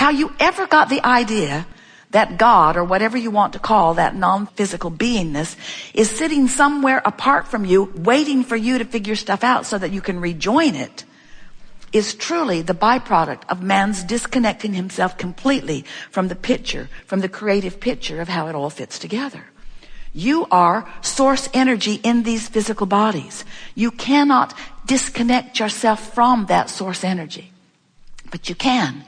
How you ever got the idea that God, or whatever you want to call that non-physical beingness, is sitting somewhere apart from you, waiting for you to figure stuff out so that you can rejoin it, is truly the byproduct of man's disconnecting himself completely from the picture, from the creative picture of how it all fits together. You are source energy in these physical bodies. You cannot disconnect yourself from that source energy. But you can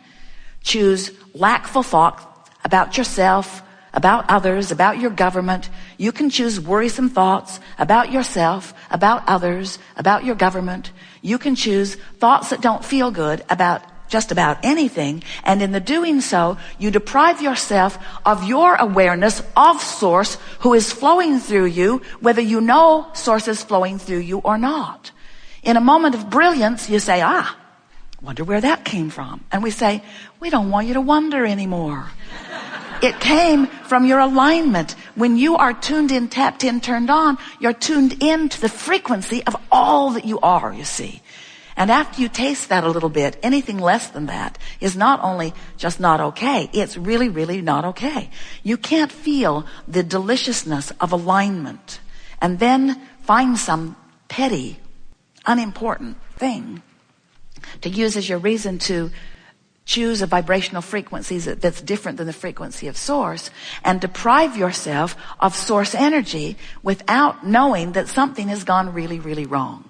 choose lackful thought about yourself, about others, about your government. You can choose worrisome thoughts about yourself, about others, about your government. You can choose thoughts that don't feel good about just about anything. And in the doing so, you deprive yourself of your awareness of source who is flowing through you, whether you know source is flowing through you or not. In a moment of brilliance, you say, wonder where that came from. And we say, we don't want you to wonder anymore. It came from your alignment. When you are tuned in, tapped in, turned on, you're tuned in to the frequency of all that you are, you see. And after you taste that a little bit, anything less than that is not only just not okay, it's really, really not okay. You can't feel the deliciousness of alignment and then find some petty, unimportant thing to use as your reason to choose a vibrational frequency that's different than the frequency of source, and deprive yourself of source energy without knowing that something has gone really, really wrong.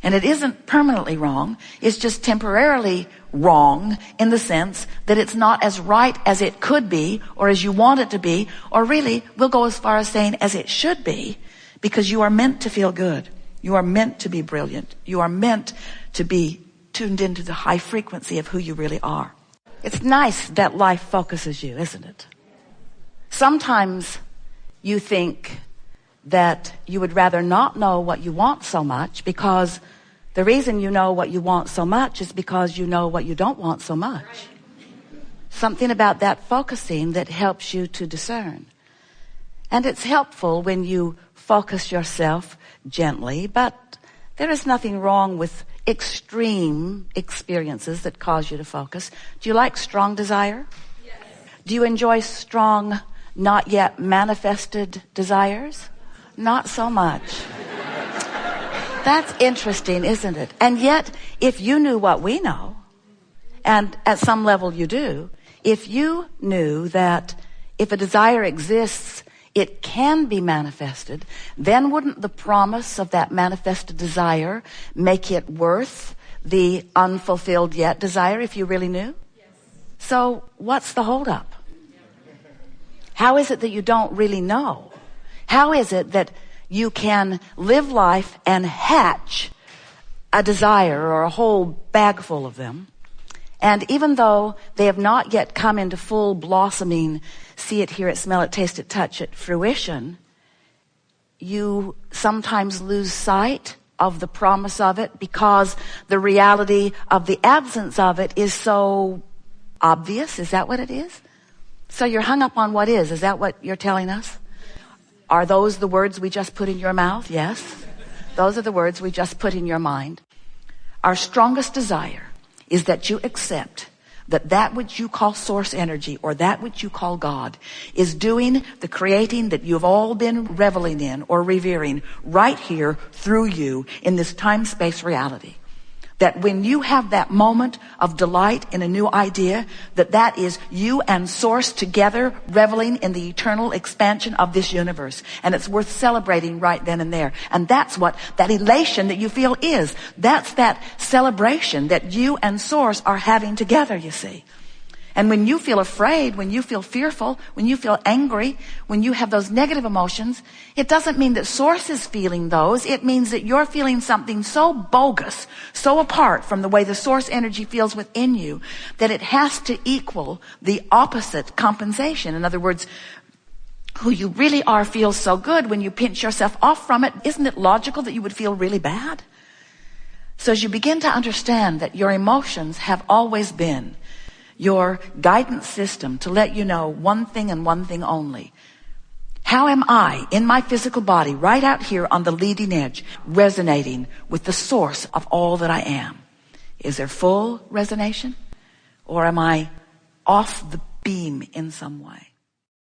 And it isn't permanently wrong. It's just temporarily wrong in the sense that it's not as right as it could be or as you want it to be, or really, we'll go as far as saying as it should be, because you are meant to feel good. You are meant to be brilliant. You are meant to be tuned into the high frequency of who you really are. It's nice that life focuses you, isn't it? Sometimes you think that you would rather not know what you want so much, because the reason you know what you want so much is because you know what you don't want so much. Something about that focusing that helps you to discern. And it's helpful when you focus yourself gently, but there is nothing wrong with extreme experiences that cause you to focus. Do you like strong desire? Yes. Do you enjoy strong, not yet manifested desires? Not so much. That's interesting, isn't it? And yet, if you knew what we know, and at some level you do, if you knew that if a desire exists, it can be manifested, then wouldn't the promise of that manifested desire make it worth the unfulfilled yet desire if you really knew? Yes. So what's the holdup? How is it that you don't really know? How is it that you can live life and hatch a desire or a whole bag full of them, and even though they have not yet come into full blossoming, see it, hear it, smell it, taste it, touch it, fruition, you sometimes lose sight of the promise of it because the reality of the absence of it is so obvious? Is that what it is? So you're hung up on what is. Is that what you're telling us? Are those the words we just put in your mouth? Yes. Those are the words we just put in your mind. Our strongest desire is that you accept that that which you call source energy or that which you call God is doing the creating that you've all been reveling in or revering right here through you in this time-space reality. That when you have that moment of delight in a new idea, that is you and source together reveling in the eternal expansion of this universe. And it's worth celebrating right then and there. And that's what that elation that you feel is. That's that celebration that you and source are having together, you see. And when you feel afraid, when you feel fearful, when you feel angry, when you have those negative emotions, it doesn't mean that source is feeling those. It means that you're feeling something so bogus, so apart from the way the source energy feels within you, that it has to equal the opposite compensation. In other words, who you really are feels so good when you pinch yourself off from it. Isn't it logical that you would feel really bad? So as you begin to understand that your emotions have always been your guidance system to let you know one thing and one thing only. How am I in my physical body right out here on the leading edge resonating with the source of all that I am? Is there full resonation? Or am I off the beam in some way.